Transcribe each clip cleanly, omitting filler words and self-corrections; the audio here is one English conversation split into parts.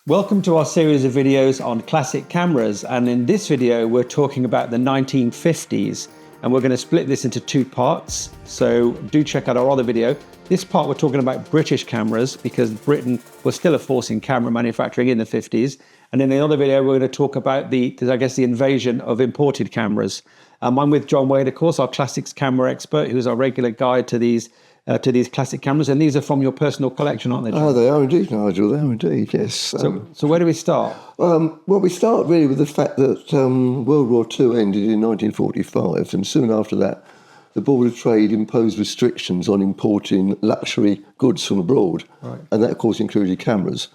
Welcome to our series of videos on classic cameras, and in this video we're talking about the 1950s, and we're going to split this into two parts, so do check out our other video. This part we're talking about British cameras because Britain was still a force in camera manufacturing in the 50s, and in the other video we're going to talk about the invasion of imported cameras. I'm with John Wade, of course, our classics camera expert, who's our regular guide to these classic cameras, and these are from your personal collection, aren't they, John? Oh, they are indeed, Nigel. They are indeed, yes. So where do we start? Well, we start really with the fact that World War II ended in 1945, and soon after that, the Board of Trade imposed restrictions on importing luxury goods from abroad, right. And that, of course, included cameras.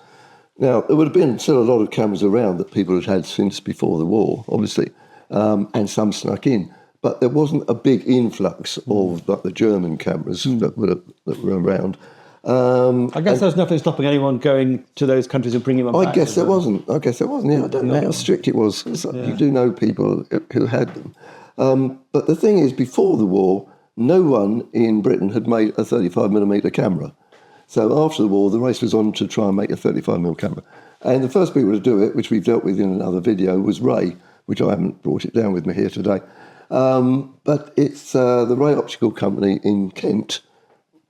Now, there would have been still a lot of cameras around that people had since before the war, obviously, and some snuck in. But there wasn't a big influx of like the German cameras that were around. I guess there's nothing stopping anyone going to those countries and bringing them back. I guess there wasn't. Yeah, I don't know how strict it was. You do know people who had them. But the thing is, before the war, no one in Britain had made a 35mm camera. So after the war, the race was on to try and make a 35mm camera. And the first people to do it, which we've dealt with in another video, was Reid, which I haven't brought it down with me here today. But it's the Reid Optical Company in Kent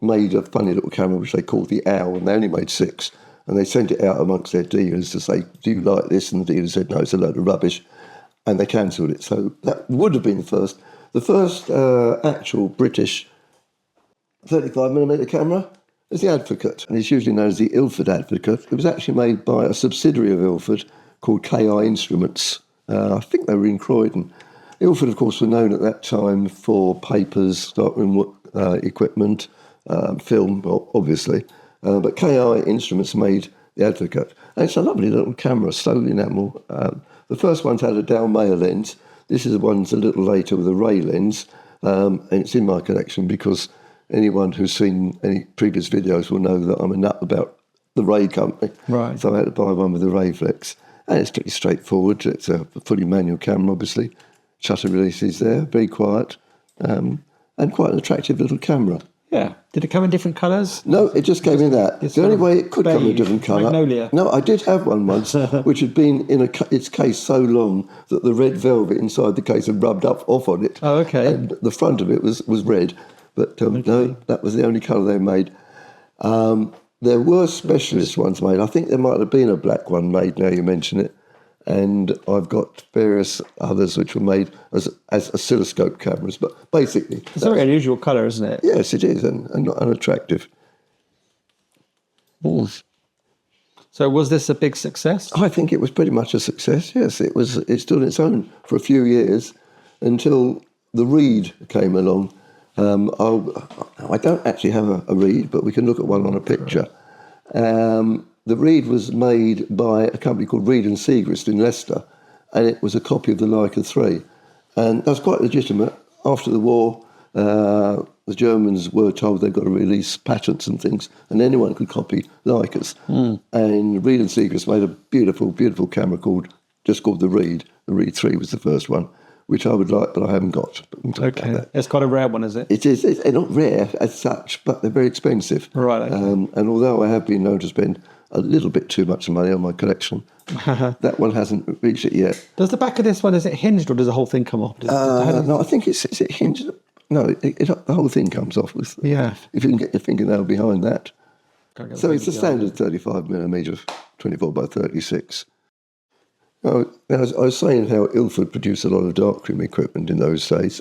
made a funny little camera which they called the Owl, and they only made 6. And they sent it out amongst their dealers to say, do you like this? And the dealers said, no, it's a load of rubbish. And they cancelled it. So that would have been the first. The first actual British 35mm camera is the Advocate. And it's usually known as the Ilford Advocate. It was actually made by a subsidiary of Ilford called KI Instruments. I think they were in Croydon. Ilford, of course, were known at that time for papers, darkroom equipment, film, well, obviously. But KI Instruments made the Advocate. And it's a lovely little camera, slowly enamel. The first one's had a Dalmayer lens. This is the one's a little later with a Reid lens. And it's in my collection because anyone who's seen any previous videos will know that I'm a nut about the Reid company. Right. So I had to buy one with a Wrayflex. And it's pretty straightforward. It's a fully manual camera, obviously. Shutter releases there, very quiet, and quite an attractive little camera. Yeah. Did it come in different colours? No, it just came in that. The only way it could come in a different colour... Magnolia. No, I did have one once, which had been in its case so long that the red velvet inside the case had rubbed off on it. Oh, okay. And the front of it was red. But no, that was the only colour they made. There were specialist ones made. I think there might have been a black one made, now you mention it. And I've got various others which were made as oscilloscope cameras. But basically... It's a very unusual colour, isn't it? Yes, it is, and not unattractive. Ooh. So was this a big success? I think it was pretty much a success, yes. It stood on its own for a few years until the Reid came along. I don't actually have a Reid, but we can look at one on a picture. The Reid was made by a company called Reid and Segrist in Leicester, and it was a copy of the Leica 3. And that was quite legitimate. After the war, the Germans were told they've got to release patents and things, and anyone could copy Leicas. And Reid and Segrist made a beautiful, beautiful camera called the Reid. The Reid 3 was the first one, which I would like, but I haven't got. Okay, it's quite a rare one, is it? It is. It's not rare as such, but they're very expensive. Right. Okay. And although I have been known to spend a little bit too much money on my collection, that one hasn't reached it yet. Does the back of this one, is it hinged or does the whole thing come off? No, I think is it hinged? No, the whole thing comes off. If you can get your fingernail behind that. So it's a standard 35mm 24x36. Now, as I was saying how Ilford produced a lot of darkroom equipment in those days.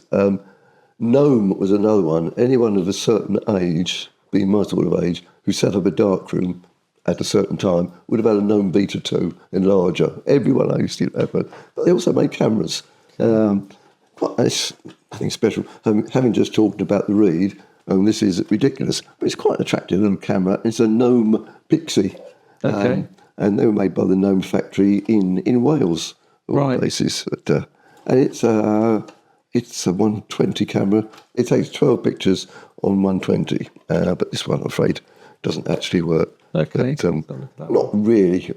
Gnome was another one. Anyone of a certain age, being my sort of age, who set up a darkroom at a certain time would have had a Gnome Beta 2 enlarger. Everyone I used to have one. But they also made cameras. Quite nothing special. Having just talked about the Reid, this is ridiculous, but it's quite an attractive little camera. It's a Gnome Pixie. Okay. And they were made by the Gnome factory in Wales, of all places. But, and it's a 120 camera. It takes 12 pictures on 120, but this one, I'm afraid, doesn't actually work. Okay. But, not really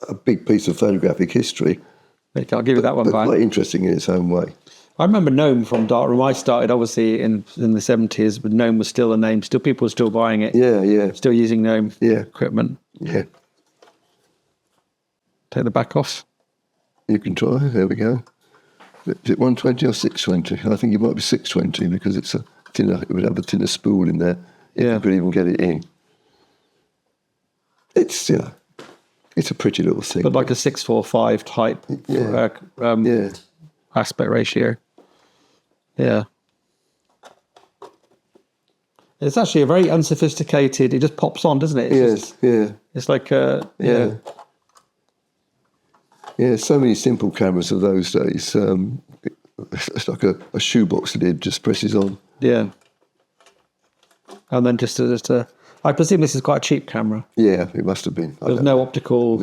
a big piece of photographic history. I'll give you that one but back. Quite interesting in its own way. I remember Gnome from darkroom. I started obviously in the 70s, but Gnome was still a name. Still, people were still buying it. Yeah. Still using Gnome equipment. Yeah. Take the back off. You can try. There we go. Is it 120 or 620? I think it might be 620 because it's a thinner. It would have a thinner spool in there. If you could even get it in. It's it's a pretty little thing. But like a 645 type aspect ratio. Yeah. It's actually a very unsophisticated. It just pops on, doesn't it? It's like Yeah, so many simple cameras of those days. It's like a shoebox lid just presses on. Yeah. And then just I presume this is quite a cheap camera. Yeah, it must have been. There's no optical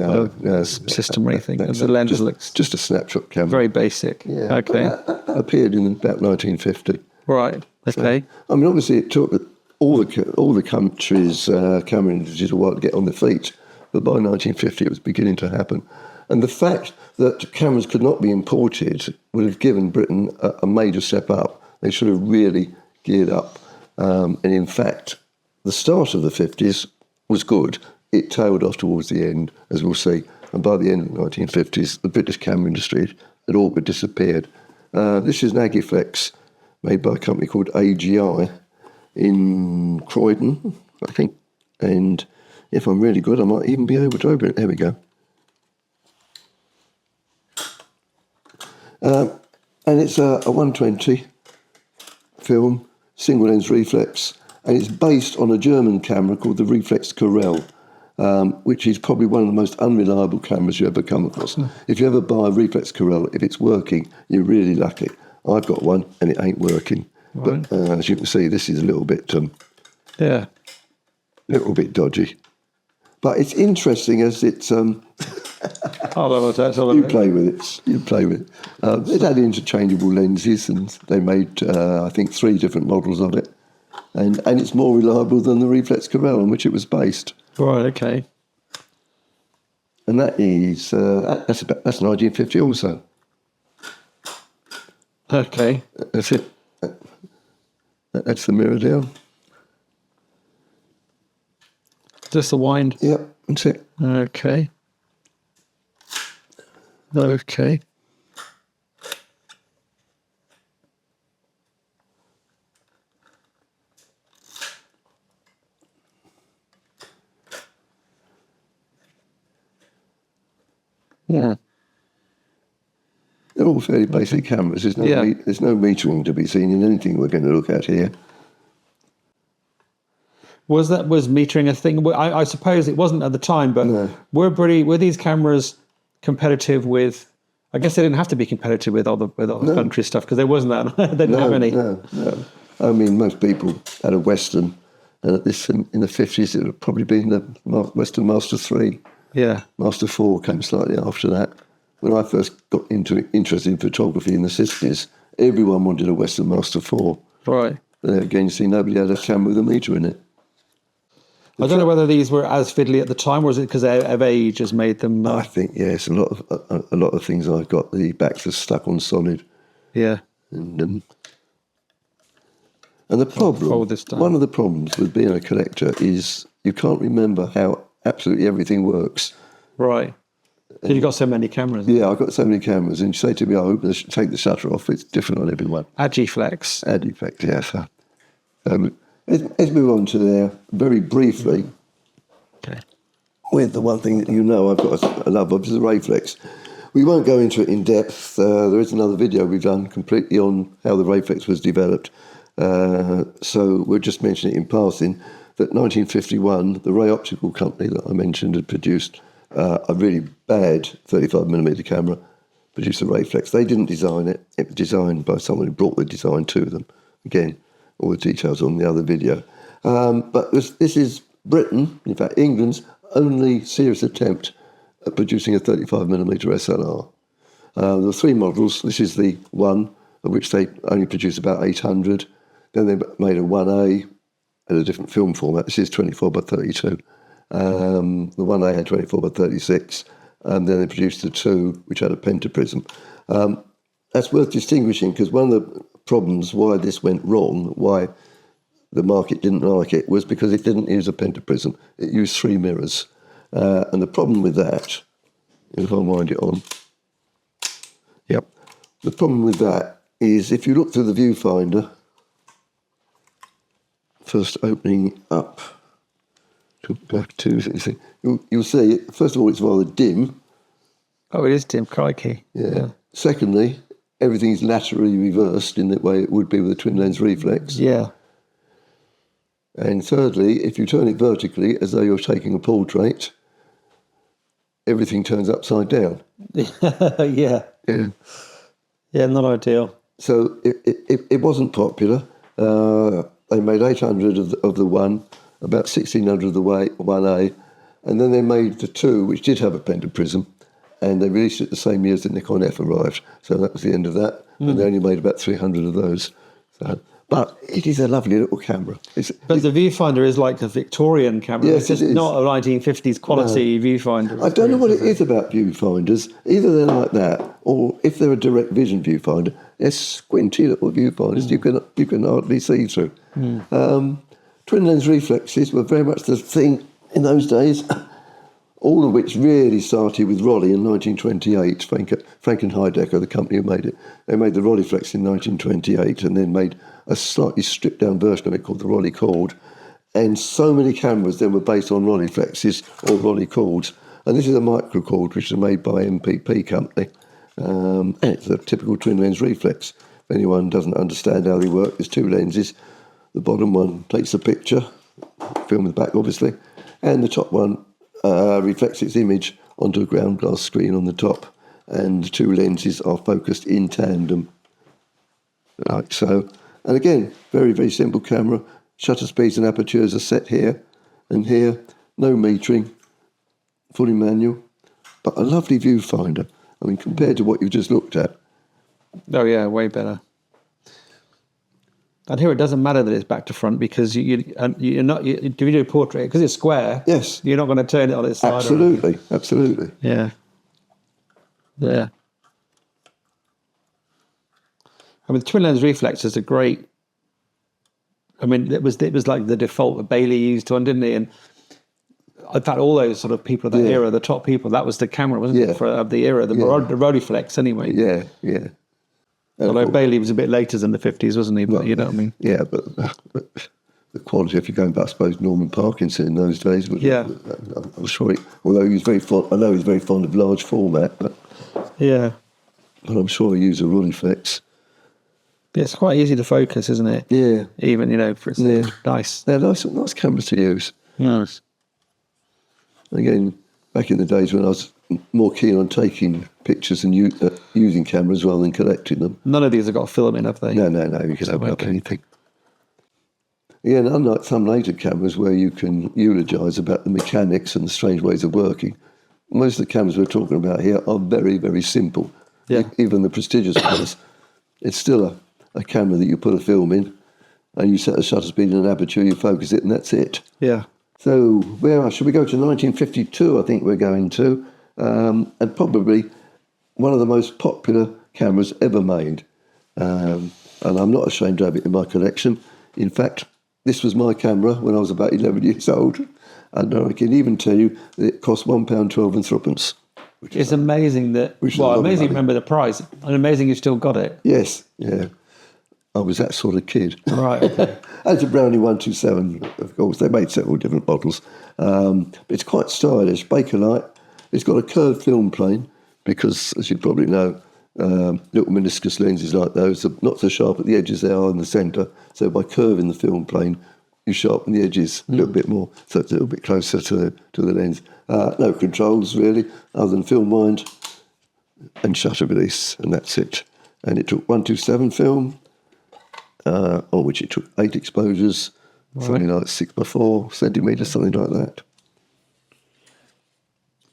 system or anything. And the lens looks just a snapshot camera. Very basic. Yeah. Okay. That appeared in about 1950. Right. Okay. So, I mean, obviously, it took all the countries' camera industries a while to get on their feet, but by 1950 it was beginning to happen. And the fact that cameras could not be imported would have given Britain a major step up. They should have really geared up. And in fact, the start of the 50s was good. It tailed off towards the end, as we'll see. And by the end of the 1950s, the British camera industry had all but disappeared. This is an Agiflex made by a company called AGI in Croydon, I think. And if I'm really good, I might even be able to open it. There we go. And it's a 120 film, single lens reflex, and it's based on a German camera called the Wrayflex Corel, which is probably one of the most unreliable cameras you ever come across. If you ever buy a Wrayflex Corel, if it's working, you're really lucky. I've got one and it ain't working. Right. But as you can see, this is a little bit dodgy. But it's interesting as it's... you play with it. It had interchangeable lenses, and they made, I think, 3 different models of it. And it's more reliable than the Wrayflex Corel on which it was based. Right. Okay. And that is that's 1950 also. Okay. That's it. That's the mirror down. Just the wind. Yep. That's it. Okay. Okay. Yeah. They're all fairly basic cameras. There's no metering to be seen in anything we're going to look at here. Was metering a thing? I suppose it wasn't at the time, but no. Were these cameras competitive with? I guess they didn't have to be competitive with other country stuff because there wasn't that. They didn't have any. No. I mean, most people had a Western, and in the 50s it would probably been the Western Master 3. Yeah. Master 4 came slightly after that. When I first got interested in photography in the 60s, everyone wanted a Western Master 4. Right. But again, you see, nobody had a camera with a meter in it. I don't know whether these were as fiddly at the time, or is it because of age has made them? I think yes, a lot of things I've got, the backs are stuck on solid. Yeah. And the problem, one of the problems with being a collector is you can't remember how absolutely everything works. Right. So you've got so many cameras. Yeah, I've got so many cameras, and you say to me, take the shutter off, it's different on every one. Agiflex, yes. Let's move on to there very briefly. Okay. With the one thing that I've got a love of is the Wrayflex. We won't go into it in depth. There is another video we've done completely on how the Wrayflex was developed. So we'll just mention it in passing that 1951, the Ray Optical Company that I mentioned had produced a really bad 35mm camera, produced the Wrayflex. They didn't design it. It was designed by someone who brought the design to them. Again, all the details on the other video. But this is Britain, in fact England's only serious attempt at producing a 35mm SLR. There were 3 models. This is the one of which they only produced about 800. Then they made a 1A at a different film format. This is 24x32. The 1A had 24x36. And then they produced the 2, which had a pentaprism. That's worth distinguishing because one of the problems why this went wrong, why the market didn't like it, was because it didn't use a pentaprism. It used 3 mirrors. And the problem with that, if I wind it on. Yep. The problem with that is if you look through the viewfinder, first opening up to back to, you'll see, first of all, it's rather dim. Oh, it is dim, crikey. Yeah. Secondly, everything's laterally reversed in the way it would be with a twin lens reflex. Yeah. And thirdly, if you turn it vertically, as though you're taking a portrait, everything turns upside down. Yeah. Yeah. Yeah, not ideal. So it wasn't popular. They made 800 of the one, about 1600 of the 1A, and then they made the 2, which did have a bended prism, and they released it the same year as the Nikon F arrived. So that was the end of that, and they only made about 300 of those. So, but it is a lovely little camera. But the viewfinder is like a Victorian camera. Yes, it's just not a 1950s quality viewfinder. I don't know what it is about viewfinders. Either they're like that, or if they're a direct vision viewfinder, they're squinty little viewfinders you can hardly see through. Twin lens reflexes were very much the thing in those days, all of which really started with Rolly in 1928. Frank and Heidecker, the company who made it, they made the Wrayflex in 1928 and then made a slightly stripped down version of it called the Rolly Cord. And so many cameras then were based on Wrayflexes or Rolly Cords. And this is a Microcord, which is made by MPP company. And it's a typical twin lens reflex. If anyone doesn't understand how they work, there's 2 lenses. The bottom one takes the picture, film the back obviously, and the top one reflects its image onto a ground glass screen on the top, and the 2 lenses are focused in tandem, like so. And again, very, very simple camera. Shutter speeds and apertures are set here and here. No metering, fully manual, but a lovely viewfinder. I mean, compared to what you've just looked at. Oh yeah, way better. And here it doesn't matter that it's back to front because you're not. If you do a portrait because it's square. Yes, you're not going to turn it on its side. Absolutely, absolutely. Yeah. Yeah. I mean, the twin lens reflex is a great. I mean, it was like the default that Bailey used one, didn't he? And in fact, all those sort of people of that era, the top people, that was the camera, wasn't it? Of the era, the Wrayflex, anyway. Yeah, yeah. Although Bailey was a bit later than the 50s, wasn't he? But you know what I mean? Yeah, but the quality, if you're going back, I suppose, Norman Parkinson in those days. I'm sure although he was very fond, I know he was very fond of large format, but I'm sure he used a Wrayflex. It's quite easy to focus, isn't it? Yeah. Even, for it's nice. They're nice cameras to use. Nice. Again, back in the days when I was more keen on taking pictures and using cameras rather than collecting them. None of these have got film in, have they? No, you can open up anything. Again, unlike some later cameras where you can eulogise about the mechanics and the strange ways of working, most of the cameras we're talking about here are very, very simple. Yeah. Even the prestigious ones. It's still a camera that you put a film in and you set a shutter speed and an aperture, you focus it, and that's it. Yeah. So should we go to 1952, I think we're going to, and probably one of the most popular cameras ever made. And I'm not ashamed to have it in my collection. In fact, this was my camera when I was about 11 years old. And I can even tell you that it cost £1.12 and threepence. It's amazing that, amazing you remember the price, and amazing you still got it. Yes, yeah. I was that sort of kid. Right, okay. It's a Brownie 127, of course. They made several different models. But it's quite stylish. Bakelite. It's got a curved film plane because, as you probably know, little meniscus lenses like those are not so sharp at the edges they are in the centre. So by curving the film plane, you sharpen the edges a little bit more, so it's a little bit closer to the lens. No controls, really, other than film wind and shutter release, and that's it. And it took 127 film, on which it took 8 exposures, something like 6x4 centimetres, something like that.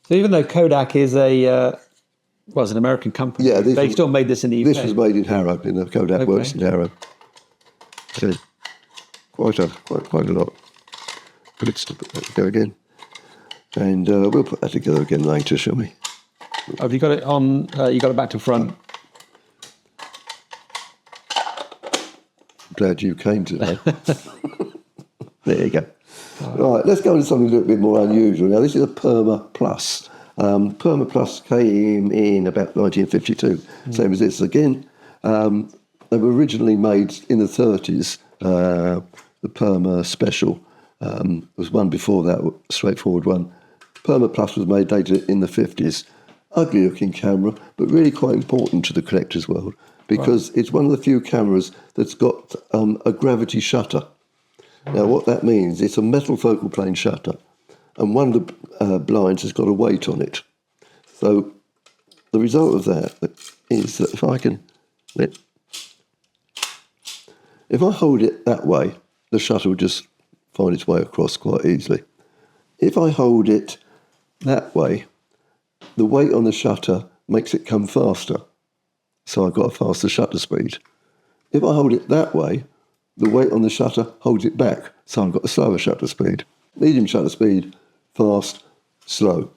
So even though Kodak is it's an American company, they still made this in the UK. This was made in Harrow, in the Kodak works in Harrow. So quite a lot. Let's put that together again. And we'll put that together again later, shall we? Have you got it on, you got it back to front? Glad you came today. There you go. Right, let's go into something a little bit more unusual. Now, this is a Purma Plus. Purma Plus came in about 1952, same as this. Again, they were originally made in the 30s. The Purma Special was one before that, straightforward one. Purma Plus was made later in the 50s. Ugly looking camera, but really quite important to the collector's world because it's one of the few cameras that's got a gravity shutter. Now, what that means, it's a metal focal plane shutter, and one of the blinds has got a weight on it. So the result of that is that if I hold it that way, the shutter will just find its way across quite easily. If I hold it that way, the weight on the shutter makes it come faster. So I've got a faster shutter speed. If I hold it that way, the weight on the shutter holds it back. So I've got a slower shutter speed. Medium shutter speed, fast, slow.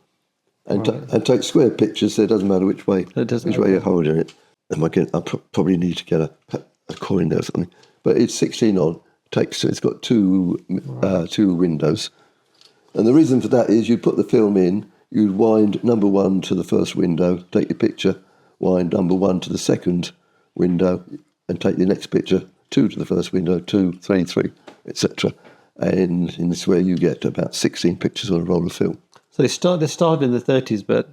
And take square pictures, so it doesn't matter which way you're holding it. And again, I probably need to get a coin there or something. But it's 16 on. It's got two windows. And the reason for that is you put the film in, you wind number 1 to the first window, take your picture, wind number 1 to the second window, and take the next picture, 2 to the first window, 2, 3, 3, etc. And in this way you get about 16 pictures on a roll of film. So they started in the 30s, but...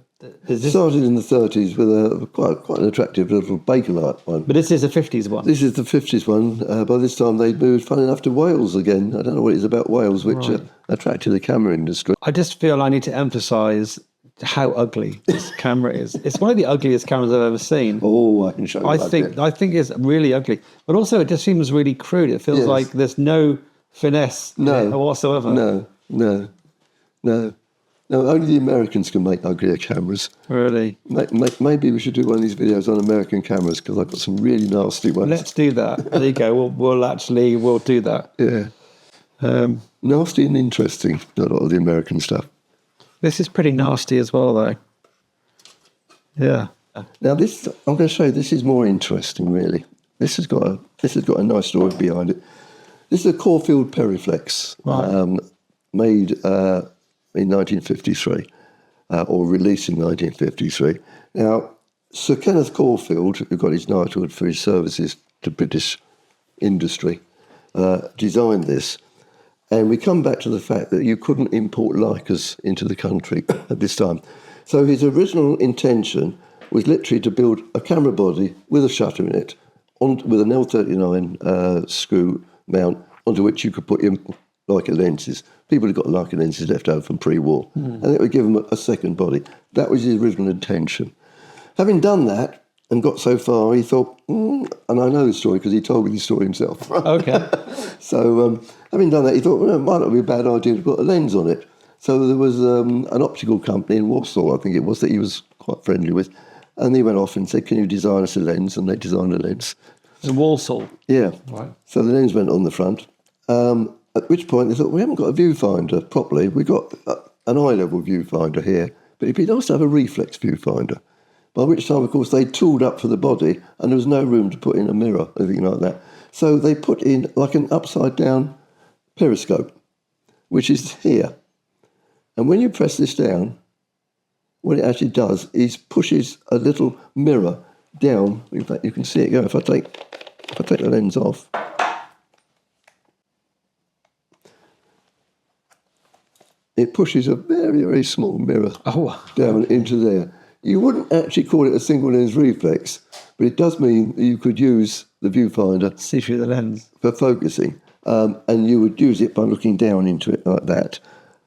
Started in the 30s with a quite an attractive little Bakelite one. But this is a 50s one. This is the 50s one. By this time they'd moved, funny enough, to Wales again. I don't know what it is about Wales, which attracted the camera industry. I just feel I need to emphasise how ugly this camera is. It's one of the ugliest cameras I've ever seen. Oh, I can show you. I think it's really ugly. But also it just seems really crude. It feels like there's no finesse whatsoever. No, only the Americans can make uglier cameras. Really? Maybe we should do one of these videos on American cameras because I've got some really nasty ones. Let's do that. There you go. We'll do that. Yeah. Nasty and interesting, a lot of the American stuff. This is pretty nasty as well, though. Yeah. Now this, I'm going to show you. This is more interesting, really. This has got a nice story behind it. This is a Corfield Periflex, made in 1953, or released in 1953. Now, Sir Kenneth Corfield, who got his knighthood for his services to British industry, designed this. And we come back to the fact that you couldn't import Leicas into the country at this time. So his original intention was literally to build a camera body with a shutter in it, with an L39 screw mount onto which you could put your Leica lenses. People had got Leica lenses left over from pre-war, and it would give them a second body. That was his original intention. Having done that and got so far, he thought, and I know the story because he told me the story himself. Okay. So having done that, he thought, well, it might not be a bad idea to put a lens on it. So there was an optical company in Warsaw, I think it was, that he was quite friendly with. And he went off and said, can you design us a lens? And they designed a lens. In Walsall? Yeah. Right. So the lens went on the front. At which point they thought, we haven't got a viewfinder properly. We've got an eye-level viewfinder here, but it'd be nice to have a reflex viewfinder. By which time, of course, they tooled up for the body and there was no room to put in a mirror, anything like that. So they put in like an upside-down periscope, which is here. And when you press this down, what it actually does is pushes a little mirror down. In fact, you can see it go. If I take the lens off, it pushes a very, very small mirror down into there. You wouldn't actually call it a single lens reflex, but it does mean that you could use the viewfinder, see through the lens, for focusing, and you would use it by looking down into it like that.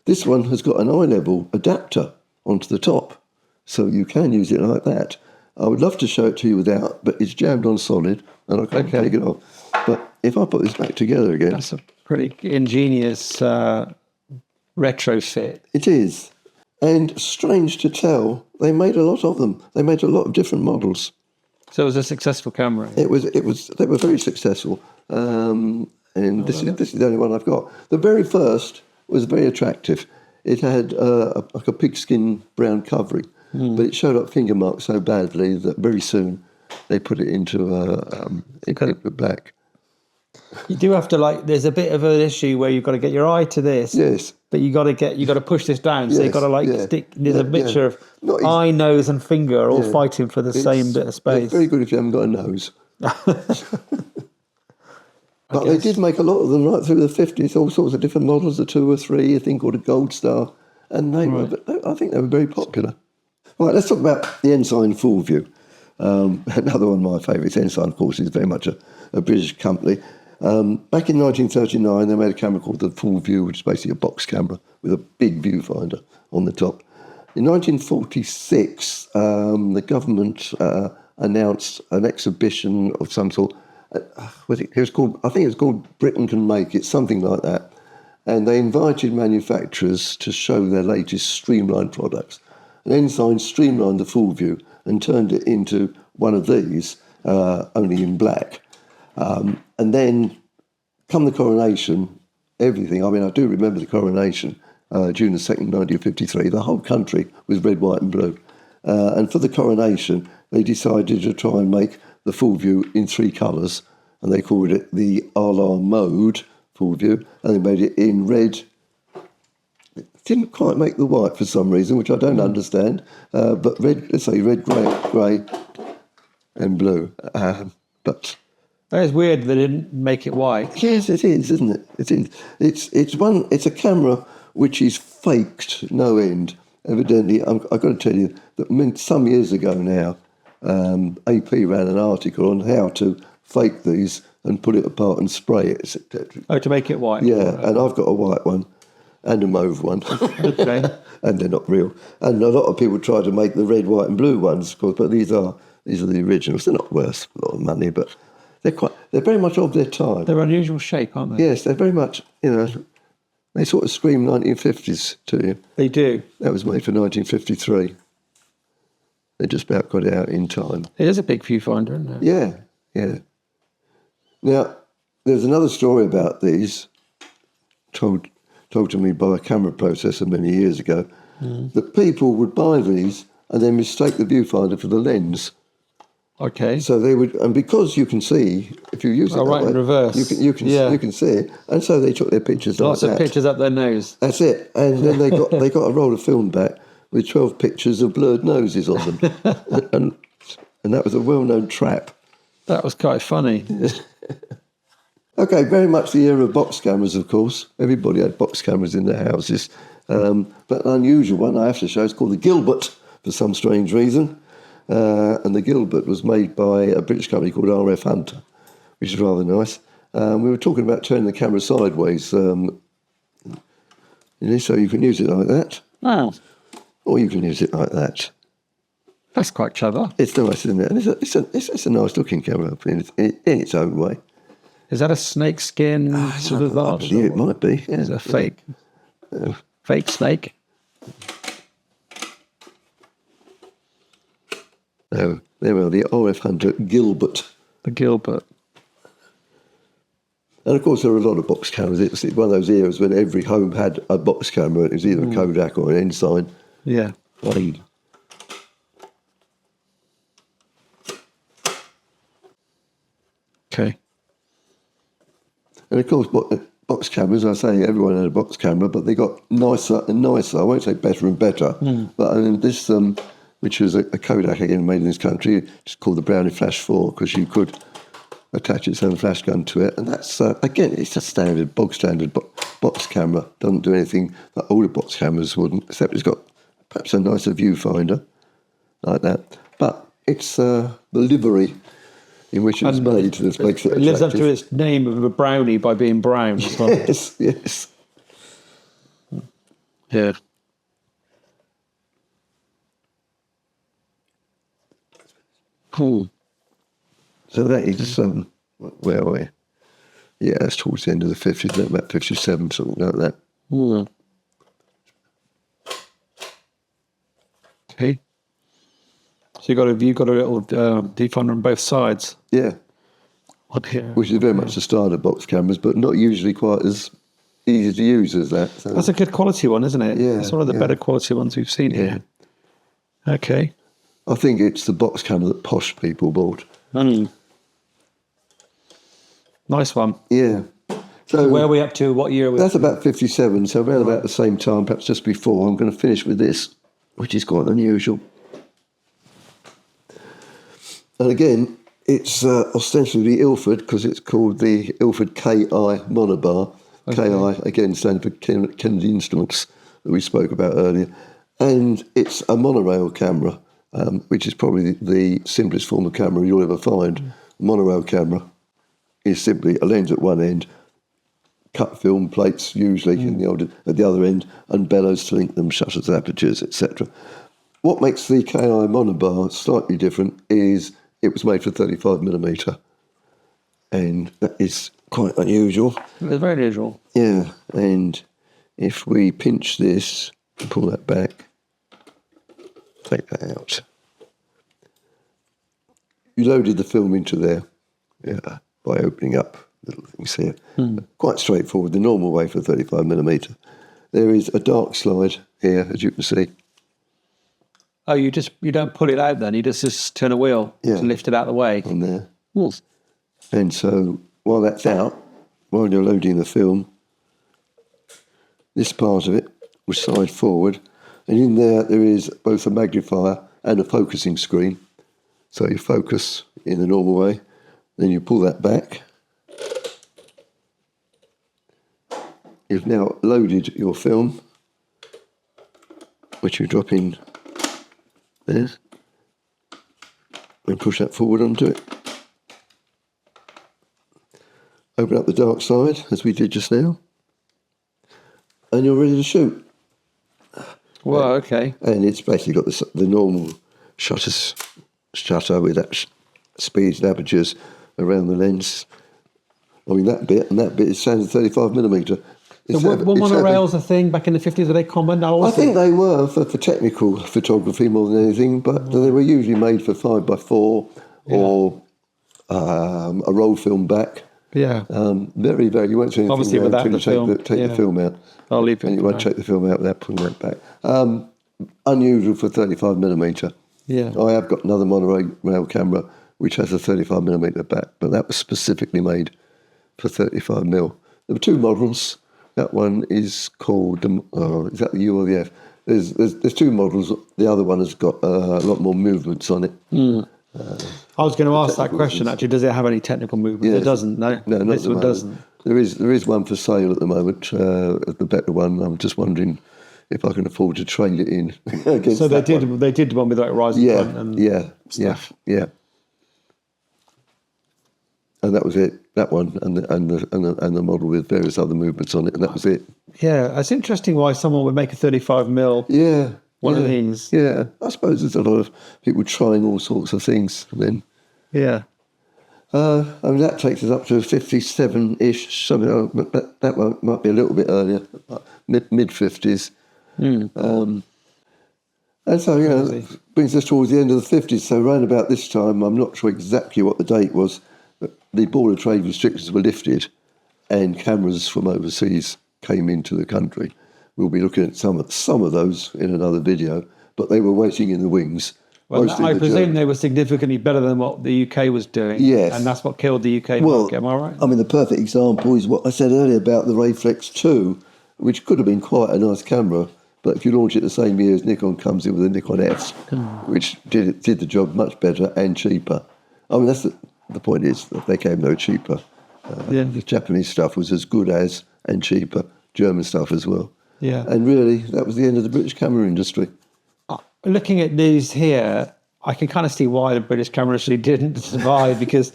This one has got an eye-level adapter onto the top, so you can use it like that. I would love to show it to you without, but it's jammed on solid, and I can't take it off. But if I put this back together again... That's a pretty ingenious retrofit. It is. And strange to tell, they made a lot of them. They made a lot of different models. So it was a successful camera. They were very successful. And this is the only one I've got. The very first was very attractive. It had like a pigskin brown covering, but it showed up finger marks so badly that very soon they put it into black. You do have to there's a bit of an issue where you've got to get your eye to this. Yes. But you got to push this down. So you've got to stick. There's a mixture of eye, nose, and finger all fighting for the same bit of space. It's very good if you haven't got a nose. But they did make a lot of them right through the 50s, all sorts of different models, the 2 or 3, a thing called a Gold Star, and I think they were very popular. Right, let's talk about the Ensign Ful-view. Another one of my favourites. Ensign, of course, is very much a British company. Back in 1939, they made a camera called the Ful-view, which is basically a box camera with a big viewfinder on the top. In 1946, the government announced an exhibition of some sort. I think it was called Britain Can Make It, something like that. And they invited manufacturers to show their latest streamlined products. And Ensign streamlined the Ful-view and turned it into one of these, only in black. And then, come the coronation, everything. I mean, I do remember the coronation, June the 2nd, 1953. The whole country was red, white and blue. And for the coronation, they decided to try and make the Ful-view in 3 colours, and they called it the a la mode Ful-view, and they made it in red. It didn't quite make the white for some reason, which I don't understand, but red, let's say red, grey and blue. But that is weird they didn't make it white. yes, it is, isn't it? It is. It's a camera which is faked no end. Evidently, I've got to tell you that some years ago now, AP ran an article on how to fake these and put it apart and spray it, etc. Oh, to make it white? Yeah, and I've got a white one and a mauve one. Okay. And they're not real. And a lot of people try to make the red, white and blue ones, of course, but these are the originals. They're not worth a lot of money, but they're very much of their time. They're unusual shape, aren't they? Yes, they're very much, they sort of scream 1950s to you. They do. That was made for 1953. They just about got it out in time. It is a big viewfinder, isn't it? Yeah. Now, there's another story about these, told to me by a camera processor many years ago, that people would buy these and then mistake the viewfinder for the lens. Okay. So they would, and because you can see, if you use it right in reverse. you can see it, and so they took their pictures Lots like of that. pictures up their nose. That's it, and then they got a roll of film back with 12 pictures of blurred noses on them, and that was a well-known trap. That was quite funny. Okay, very much the era of box cameras, of course. Everybody had box cameras in their houses, but an unusual one I have to show is called the Gilbert for some strange reason. And the Gilbert was made by a British company called RF Hunter, which is rather nice. We were talking about turning the camera sideways, so you can use it like that. Wow. Or you can use it like that. That's quite clever. It's nice, isn't it? And it's a nice looking camera in its own way. Is that a snake skin sort of I believe it might be. Yeah. It's a fake snake. No, there we are, the RF Hunter Gilbert. The Gilbert. And of course, there are a lot of box cameras. It's one of those eras when every home had a box camera. It was either a Kodak or an Ensign. Yeah. Reid. Okay. And of course, box cameras, I say everyone had a box camera, but they got nicer and nicer. I won't say better and better. But I mean, this, which was a Kodak again made in this country, it's called the Brownie Flash 4, because you could attach its own flash gun to it. And that's, again, it's a bog standard box camera. Doesn't do anything that older box cameras wouldn't, except it's got perhaps a nicer viewfinder like that. But it's the livery in which it's made that makes it attractive. It lives up to its name of a brownie by being brown as well. Yes, yes. Yeah. Cool. So that is, where are we? Yeah, that's towards the end of the 50s, about 57, something like that. Okay. So you've got a little viewfinder on both sides. Yeah. On here. Which is very much the style of box cameras, but not usually quite as easy to use as that. So. That's a good quality one, isn't it? Yeah. It's one of the better quality ones we've seen here. Okay. I think it's the box camera that posh people bought. Nice one. Yeah. So where are we up to? What year are we? That's about 57, so around about the same time, perhaps just before. I'm going to finish with this, which is quite unusual. And again, it's ostensibly Ilford, because it's called the Ilford KI Monobar. Okay. KI, again, standing for Kennedy Instruments, that we spoke about earlier. And it's a monorail camera, which is probably the simplest form of camera you'll ever find. A monorail camera is simply a lens at one end, cut film plates usually at the other end, and bellows to link them, shutters, apertures, etc. What makes the KI Monobar slightly different is it was made for 35mm, and that is quite unusual. It's very unusual. Yeah, and if we pinch this, pull that back, take that out, you loaded the film into there by opening up little things here. Quite straightforward, the normal way for 35mm. There is a dark slide here, as you can see. Oh, you don't pull it out then, you just turn a wheel to lift it out of the way. On there. Yes. And so while that's out, while you're loading the film, this part of it will slide forward, and in there is both a magnifier and a focusing screen. So you focus in the normal way, then you pull that back. You've now loaded your film, which you drop in there, and push that forward onto it. Open up the dark side, as we did just now, and you're ready to shoot. Well, okay. And it's basically got the normal shutter with that speed and apertures around the lens. I mean, that bit and that bit is standard 35mm. So were monorails a thing back in the 50s? Were they common? I think they were for technical photography more than anything, but they were usually made for 5x4 or a roll film back. Yeah. Very, very. You won't see anything obviously without until you take the film out. I'll leave it. And you won't take the film out without pulling that back. Unusual for 35mm. Yeah. I have got another monorail camera which has a 35mm back, but that was specifically made for 35mm. There were two models. That one is called, is that the U or the F? There's two models. The other one has got a lot more movements on it. I was going to ask that question, actually. Does it have any technical movement? Yes. It doesn't, no? No, not this one doesn't. There is one for sale at the moment, the better one. I'm just wondering if I can afford to trade it in. So they did one with like rising front and stuff. Yeah. And that was it. That one and the model with various other movements on it, and that was it. Yeah, it's interesting why someone would make a 35mm. One of these. Yeah, I suppose there's a lot of people trying all sorts of things then. Yeah. I mean, that takes us up to 57-ish, something like that, but that might be a little bit earlier, mid-50s. And so, that brings us towards the end of the 50s. So around about this time, I'm not sure exactly what the date was, but the Border Trade restrictions were lifted and cameras from overseas came into the country. We'll be looking at some of those in another video, but they were waiting in the wings. Well, I presume they were significantly better than what the UK was doing. Yes. And that's what killed the UK market, am I right? I mean, the perfect example is what I said earlier about the Wrayflex 2, which could have been quite a nice camera, but if you launch it the same year as Nikon comes in with a Nikon S, which did the job much better and cheaper. I mean, that's the point is that they came no cheaper. The Japanese stuff was as good as and cheaper, German stuff as well. Yeah. And really, that was the end of the British camera industry. Looking at these here, I can kind of see why the British camera industry didn't survive, because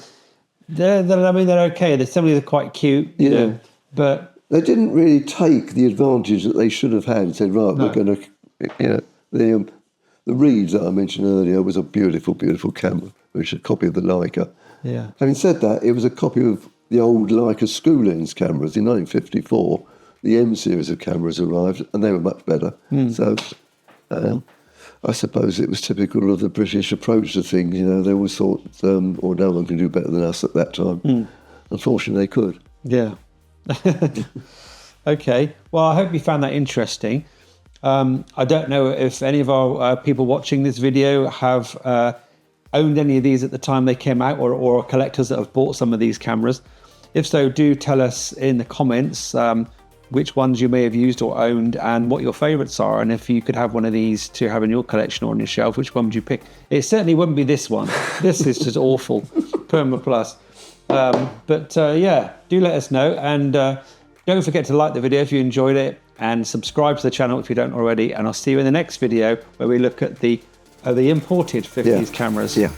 they're okay. Some of these are quite cute, you know, but they didn't really take the advantage that they should have had and said, right, we're going to, the Reid that I mentioned earlier was a beautiful, beautiful camera, which is a copy of the Leica. Yeah. Having said that, it was a copy of the old Leica screw lens cameras. In 1954, the M series of cameras arrived, and they were much better. So I suppose it was typical of the British approach to things. They always thought, no one can do better than us at that time. Unfortunately, they could. Yeah. Okay. Well, I hope you found that interesting. I don't know if any of our people watching this video have owned any of these at the time they came out, or collectors that have bought some of these cameras. If so, do tell us in the comments which ones you may have used or owned and what your favorites are. And if you could have one of these to have in your collection or on your shelf, which one would you pick? It certainly wouldn't be this one. This is just awful. Purma Plus. Yeah, do let us know. And don't forget to like the video if you enjoyed it, and subscribe to the channel if you don't already. And I'll see you in the next video where we look at the imported 50s cameras. Yeah.